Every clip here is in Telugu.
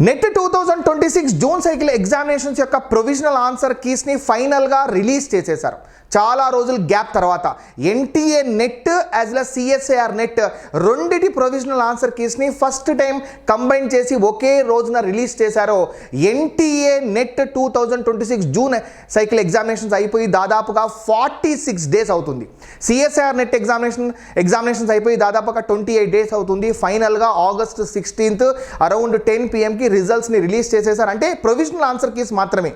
నెట్ 2026 జూన్ సైకిల్ ఎగ్జామినేషన్స్ యొక్క ప్రొవిజనల్ ఆన్సర్ కీస్ని ఫైనల్గా రిలీజ్ చేసేశారు. చాలా రోజుల గ్యాప్ తర్వాత NTA NET as well CSIR NET రెండిటి ప్రొవిజనల్ ఆన్సర్ కీస్ని ఫస్ట్ టైం కంబైన్ చేసి ఒకే రోజున రిలీజ్ చేశారు. NTA NET 2026 June cycle examinations అయిపోయి దాదాపుగా 46 డేస్ అవుతుంది. సిఎస్ఐఆర్ నెట్ ఎగ్జామినేషన్స్ అయిపోయి దాదాపుగా 28 డేస్ అవుతుంది. ఫైనల్గా ఆగస్ట్ 16th అరౌండ్ 10 PM రిజల్ట్స్ని రిలీజ్ చేసేసారు. అంటే ప్రొవిజనల్ ఆన్సర్ కీస్ మాత్రమే.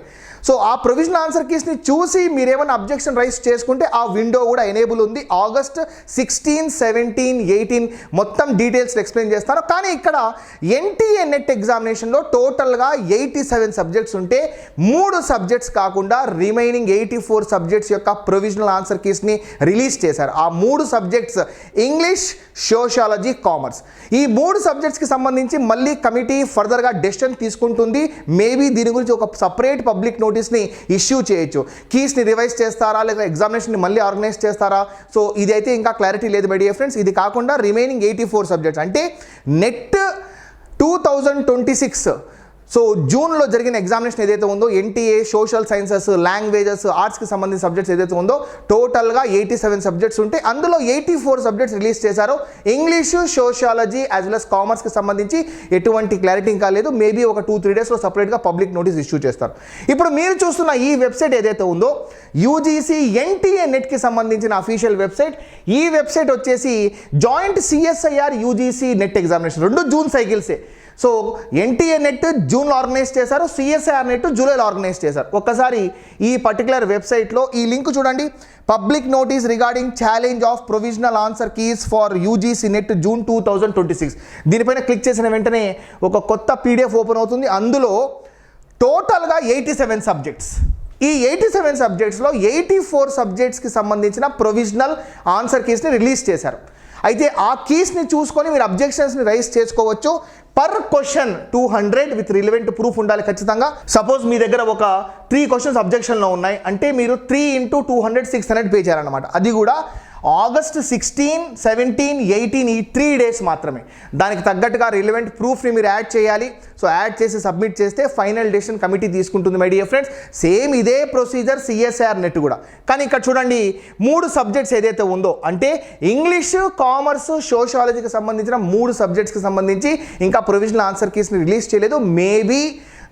సో ఆ ప్రొవిజనల్ ఆన్సర్ కీస్ని చూసి మీరేమైనా అబ్జెక్షన్ రైజ్ చేసుకుంటే ఆ విండో కూడా ఎనేబుల్ ఉంది. ఆగస్ట్ 16, 17, 18 మొత్తం డీటెయిల్స్ ఎక్స్ప్లెయిన్ చేస్తాను. కానీ ఇక్కడ ఎన్టీఏ నెట్ ఎగ్జామినేషన్లో టోటల్గా 87 సబ్జెక్ట్స్ ఉంటే 3 సబ్జెక్ట్స్ కాకుండా రిమైనింగ్ 84 సబ్జెక్ట్స్ యొక్క ప్రొవిజనల్ ఆన్సర్ కీస్ని రిలీజ్ చేశారు. ఆ 3 సబ్జెక్ట్స్ ఇంగ్లీష్, సోషియాలజీ, కామర్స్. ఈ 3 సబ్జెక్ట్స్కి సంబంధించి మళ్ళీ కమిటీ ఫర్దర్గా డెసిషన్ తీసుకుంటుంది. మేబీ దీని గురించి ఒక సపరేట్ పబ్లిక్ నోటీస్ని ఇష్యూ చేయొచ్చు. కీస్ని రివైజ్ చేస్తారా లేదా ఎగ్జామినేషన్ని మళ్ళీ ఆర్గనైజ్ చేస్తారా? సో ఇది అయితే ఇంకా క్లారిటీ లేదు మై డియర్ ఫ్రెండ్స్. ఇది కాకుండా రిమైనింగ్ 84 సబ్జెక్ట్స్ అంటే నెట్ 2026 సో జూన్లో జరిగిన ఎగ్జామినేషన్ ఏదైతే ఉందో ఎన్టీఏ సోషల్ సైన్సెస్, లాంగ్వేజెస్, ఆర్ట్స్కి సంబంధించిన సబ్జెక్ట్స్ ఏదైతే ఉందో టోటల్గా 87 సబ్జెక్ట్స్ ఉంటే అందులో 84 సబ్జెక్ట్స్ రిలీజ్ చేశారు. English, sociology as well as కామర్స్కి సంబంధించి ఎటువంటి క్లారిటీ ఇంకా లేదు. మేబీ ఒక 2-3 డేస్లో సపరేట్గా పబ్లిక్ నోటీస్ ఇష్యూ చేస్తారు. ఇప్పుడు మీరు చూస్తున్న ఈ వెబ్సైట్ ఏదైతే ఉందో యూజీసీ ఎన్టీఏ నెట్కి సంబంధించిన అఫీషియల్ వెబ్సైట్. ఈ వెబ్సైట్ వచ్చేసి joint CSIR UGC NET examination 2 June సైకిల్సే. సో ఎన్టీఏ నెట్ జూన్లో ఆర్గనైజ్ చేశారు, సిఎస్ఐఆర్ నెట్ జూలైలో ఆర్గనైజ్ చేశారు. ఒక్కసారి ఈ పర్టికులర్ వెబ్సైట్లో ఈ లింక్ చూడండి. Public notice regarding challenge of provisional answer keys for UGC NET June 2026. దీనిపైన క్లిక్ చేసిన వెంటనే ఒక కొత్త పీడిఎఫ్ ఓపెన్ అవుతుంది. అందులో టోటల్గా 87 సబ్జెక్ట్స్. ఈ 87 సబ్జెక్ట్స్లో 84 సబ్జెక్ట్స్కి సంబంధించిన ప్రొవిజనల్ ఆన్సర్ కీస్ని రిలీజ్ చేశారు. అయితే ఆ కీస్ని చూసుకొని మీరు అబ్జెక్షన్స్ని రైజ్ చేసుకోవచ్చు. Per question 200 with relevant proof ఉండాలి ఖచ్చితంగా. సపోజ్ మీ దగ్గర ఒక 3 క్వశ్చన్స్ అబ్జెక్షన్లో ఉన్నాయి అంటే మీరు 3 × 200 600 పే చేయాలన్నమాట. అది కూడా ఆగస్ట్ 16, 17, 18 ఈ 3 డేస్ మాత్రమే. దానికి తగ్గట్టుగా రిలవెంట్ ప్రూఫ్ని మీరు యాడ్ చేయాలి. సో యాడ్ చేసి సబ్మిట్ చేస్తే ఫైనల్ డెసిషన్ కమిటీ తీసుకుంటుంది మై డియర్ ఫ్రెండ్స్. సేమ్ ఇదే ప్రొసీజర్ సిఎస్ఐఆర్ నెట్ కూడా. కానీ ఇక్కడ చూడండి 3 సబ్జెక్ట్స్ ఏదైతే ఉందో అంటే ఇంగ్లీష్, కామర్స్, సోషియాలజీకి సంబంధించిన 3 సబ్జెక్ట్స్కి సంబంధించి ఇంకా ప్రొవిజనల్ ఆన్సర్ కీస్ని రిలీజ్ చేయలేదు. మేబీ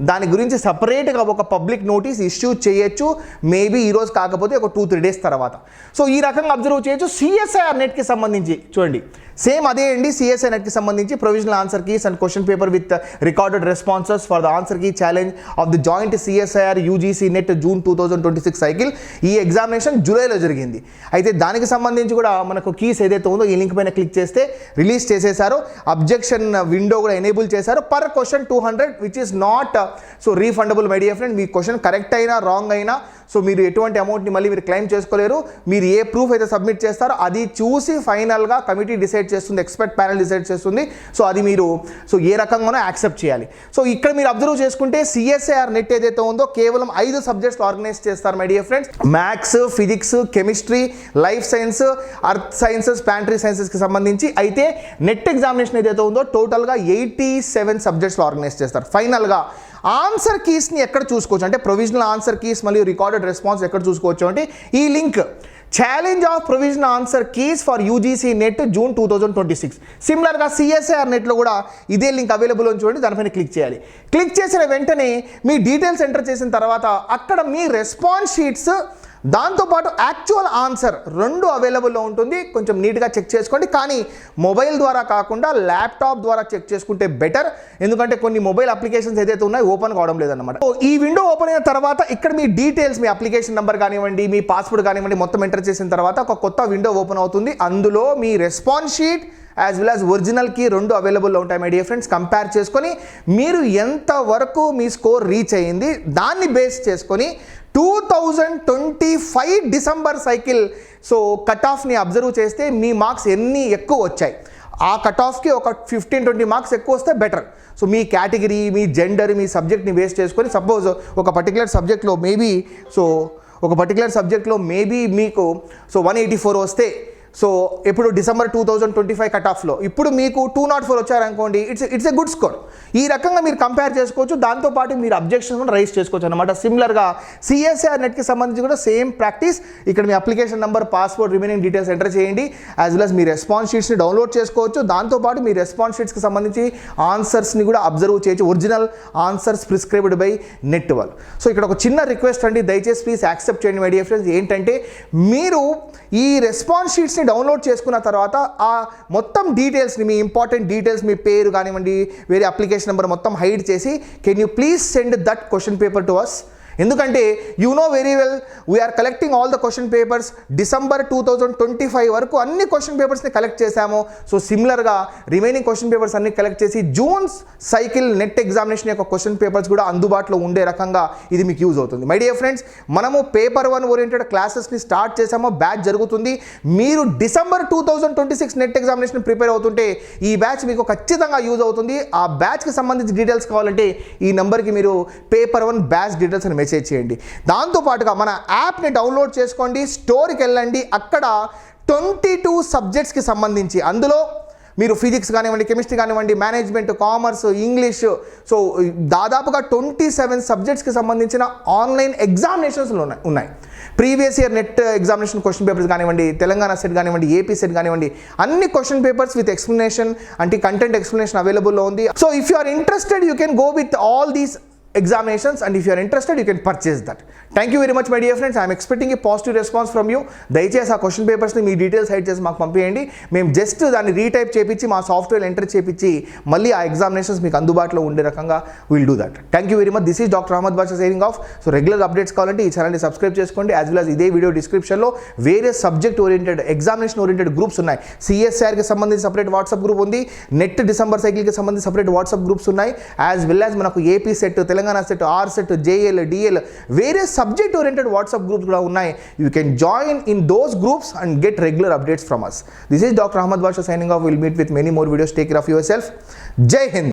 దాని గురించి సపరేట్గా ఒక పబ్లిక్ నోటీస్ ఇష్యూ చేయొచ్చు. మేబీ ఈరోజు కాకపోతే ఒక 2-3 డేస్ తర్వాత. సో ఈ రకంగా అబ్జర్వ్ చేయొచ్చు. సిఎస్ఐఆర్ నెట్కి సంబంధించి చూడండి సేమ్ అదే అండి. సిఎస్ఐ నెట్కి సంబంధించి provisional answer keys and question paper with recorded responses for the answer key challenge of the joint CSIR UGC NET June 2026 cycle. ఈ ఎగ్జామినేషన్ జూలైలో జరిగింది. అయితే దానికి సంబంధించి కూడా మనకు కీస్ ఏదైతే ఉందో ఈ లింక్ పైన క్లిక్ చేస్తే రిలీజ్ చేసేసారు. అబ్జెక్షన్ విండో కూడా ఎనేబుల్ చేశారు. Per question 200 which is not so refundable my dear friend. Me question correct అయినా రాంగ్ అయినా సో మీరు ఎటువంటి అమౌంట్ని మళ్ళీ మీరు క్లెయిమ్ చేసుకోలేరు. మీరు ఏ ప్రూఫ్ అయితే సబ్మిట్ చేస్తారో అది చూసి ఫైనల్గా కమిటీ డిసైడ్ చేస్తుంది, ఎక్స్పర్ట్ ప్యానల్ డిసైడ్ చేస్తుంది. సో అది మీరు సో ఏ రకంగానో యాక్సెప్ట్ చేయాలి. సో ఇక్కడ మీరు అబ్జర్వ్ చేసుకుంటే సిఎస్ఐఆర్ నెట్ ఏదైతే ఉందో కేవలం 5 సబ్జెక్ట్స్ ఆర్గనైజ్ చేస్తారు my dear friends. Maths, physics, chemistry, life science, earth sciences, planetary సైన్సెస్కి సంబంధించి. అయితే నెట్ ఎగ్జామినేషన్ ఏదైతే ఉందో టోటల్గా 87 సబ్జెక్ట్స్లో ఆర్గనైజ్ చేస్తారు. ఫైనల్గా ఆన్సర్ కీస్ని ఎక్కడ చూసుకోవచ్చు అంటే ప్రొవిజనల్ ఆన్సర్ కీస్ మరియు రికార్డెడ్ రెస్పాన్స్ ఎక్కడ చూసుకోవచ్చు అంటే ఈ link challenge of provisional answer keys for UGC NET June 2026. సిమిలర్గా సిఎస్ఐఆర్ నెట్లో కూడా ఇదే లింక్ అవైలబుల్ అని చూడండి. దానిపైన క్లిక్ చేయాలి. క్లిక్ చేసిన వెంటనే మీ డీటెయిల్స్ ఎంటర్ చేసిన తర్వాత అక్కడ మీ రెస్పాన్స్ షీట్స్ దాంతోపాటు యాక్చువల్ ఆన్సర్ 2 అవైలబుల్లో ఉంటుంది. కొంచెం నీట్గా చెక్ చేసుకోండి. కానీ మొబైల్ ద్వారా కాకుండా ల్యాప్టాప్ ద్వారా చెక్ చేసుకుంటే బెటర్. ఎందుకంటే కొన్ని మొబైల్ అప్లికేషన్స్ ఏదైతే ఉన్నాయో ఓపెన్ కావడం లేదన్నమాట. సో ఈ విండో ఓపెన్ అయిన తర్వాత ఇక్కడ మీ డీటెయిల్స్, మీ అప్లికేషన్ నెంబర్ కానివ్వండి, మీ పాస్వర్డ్ కానివ్వండి మొత్తం ఎంటర్ చేసిన తర్వాత ఒక కొత్త విండో ఓపెన్ అవుతుంది. అందులో మీ response sheet as well as original key 2 అవైలబుల్లో ఉంటాయి మై డియర్ ఫ్రెండ్స్. కంపేర్ చేసుకొని మీరు ఎంతవరకు మీ స్కోర్ రీచ్ అయ్యింది దాన్ని బేస్ చేసుకొని 2025 డిసెంబర్ సైకిల్ సో కట్ ఆఫ్ని అబ్జర్వ్ చేస్తే మీ మార్క్స్ ఎన్ని ఎక్కువ వచ్చాయి. ఆ కట్ ఆఫ్కి ఒక 15-20 మార్క్స్ ఎక్కువ వస్తే బెటర్. సో మీ కేటగిరీ, మీ జెండర్, మీ సబ్జెక్ట్ని బేస్ చేసుకొని సపోజ్ ఒక పర్టికులర్ సబ్జెక్ట్లో మేబీ మీకు సో 184 వస్తే సో ఇప్పుడు డిసెంబర్ 2025 కట్ ఆఫ్లో ఇప్పుడు మీకు 204 వచ్చారనుకోండి, ఇట్స్ ఎ గుడ్ స్కోర్. ఈ రకంగా మీరు కంపేర్ చేసుకోవచ్చు. దాంతోపాటు మీరు అబ్జెక్షన్ కూడా రైజ్ చేసుకోవచ్చు అనమాట. సిమిలర్గా సిఎస్ఆర్ నెట్కి సంబంధించి కూడా సేమ్ ప్రాక్టీస్. ఇక్కడ మీ application number, password, remaining details enter చేయండి. యాజ్ వెల్ as మీ రెస్పాన్స్ షీట్స్ని డౌన్లోడ్ చేసుకోవచ్చు. దాంతోపాటు మీ రెస్పాన్స్ షీట్స్కి సంబంధించి ఆన్సర్స్ని కూడా అబ్జర్వ్ చేయొచ్చు. Original answers prescribed by net వాళ్ళు. సో ఇక్కడ ఒక చిన్న రిక్వెస్ట్ అండి, దయచేసి ప్లీజ్ యాక్సెప్ట్ చేయండి మై డియర్ ఫ్రెండ్స్. ఏంటంటే మీరు ఈ రెస్పాన్స్ షీట్స్ని డౌన్లోడ్ చేసుకున్న తర్వాత ఆ మొత్తం డీటెయిల్స్ని, మీ ఇంపార్టెంట్ డీటెయిల్స్, మీ పేరు కానివ్వండి, వేరే అప్లికేషన్ నెంబర్ మొత్తం హైడ్ చేసి can you please send that question paper to us. ఎందుకంటే you know very well we're collecting all the question papers. December 2025 వరకు అన్ని క్వశ్చన్ పేపర్స్ని కలెక్ట్ చేశాము. సో సిమిలర్గా రిమైనింగ్ క్వశ్చన్ పేపర్స్ అన్ని కలెక్ట్ చేసి జూన్ సైకిల్ నెట్ ఎగ్జామినేషన్ యొక్క క్వశ్చన్ పేపర్స్ కూడా అందుబాటులో ఉండే రకంగా ఇది మీకు యూజ్ అవుతుంది. మై డియర్ ఫ్రెండ్స్, మనము పేపర్ 1 ఓరియంటెడ్ క్లాసెస్ని స్టార్ట్ చేసాము. బ్యాచ్ జరుగుతుంది. మీరు డిసెంబర్ 2026 నెట్ ఎగ్జామినేషన్ ప్రిపేర్ అవుతుంటే ఈ బ్యాచ్ మీకు ఖచ్చితంగా యూజ్ అవుతుంది. ఆ బ్యాచ్కి సంబంధించి డీటెయిల్స్ కావాలంటే ఈ నెంబర్కి మీరు పేపర్ 1 బ్యాచ్ డీటెయిల్స్ అని మెసేజ్ చేయండి. దాంతోపాటుగా మన యాప్ని డౌన్లోడ్ చేసుకోండి, స్టోర్కి వెళ్ళండి. అక్కడ 22 సబ్జెక్ట్స్కి సంబంధించి, అందులో మీరు ఫిజిక్స్ కానివ్వండి, కెమిస్ట్రీ కానివ్వండి, మేనేజ్మెంట్, కామర్స్, ఇంగ్లీష్, సో దాదాపుగా 27 సబ్జెక్ట్స్కి సంబంధించిన ఆన్లైన్ ఎగ్జామినేషన్స్లు ఉన్నాయి. Previous year NET examination question papers కానివ్వండి, తెలంగాణ సెట్ కానివ్వండి, ఏపీ సెట్ కానివ్వండి, అన్ని క్వశ్చన్ పేపర్స్ విత్ ఎక్స్ప్లెనేషన్ అంటే కంటెంట్ ఎక్స్ప్లెనేషన్ అవైలబుల్లో ఉంది. So if you are interested you can go with all these examinations, and if you are interested you can purchase that. Thank you very much my dear friends. I am expecting a positive response from you. దయచేసి ఆ క్వశ్చన్ పేపర్స్ని మీ డీటెయిల్స్ హైడ్ చేసి మాకు పంపించండి. మేము జస్ట్ దాన్ని రీటైప్ చేపించి మా సాఫ్ట్వేర్ ఎంటర్ చేపించి మళ్ళీ ఆ ఎగ్జామినేషన్స్ మీకు అందుబాటులో ఉండే రకంగా will do that. Thank you very much. This is doctor Ahmed Basha signing off. So regular updates కావాలంటే ఈ ఛానల్ని సబ్స్క్రైబ్ చేసుకోండి. యాజ్ వెల్ as ఇదే వీడియో డిస్క్రిప్షన్లో వేరే subject oriented, examination oriented groups ఉన్నాయి. సిఎస్ఆర్కి సంబంధించి సపరేట్ వాట్సాప్ గ్రూప్ ఉంది. నెట్ డిసెంబర్ సైకిల్కి సంబంధించి సపరేట్ వాట్సాప్ గ్రూప్స్ ఉన్నాయి. యాజ్ వెల్ as మనకు AP SET, Telangana SET, R SET, JL, DL వేరే సబ్జెక్ట్ ఓరియంటెడ్ వాట్సాప్ గ్రూప్స్ కూడా ఉన్నాయి. You can join in those groups and get regular updates from us. This is doctor Ahmed Basha signing off. Will meet with many more videos. Take care of your self. జై హింద్.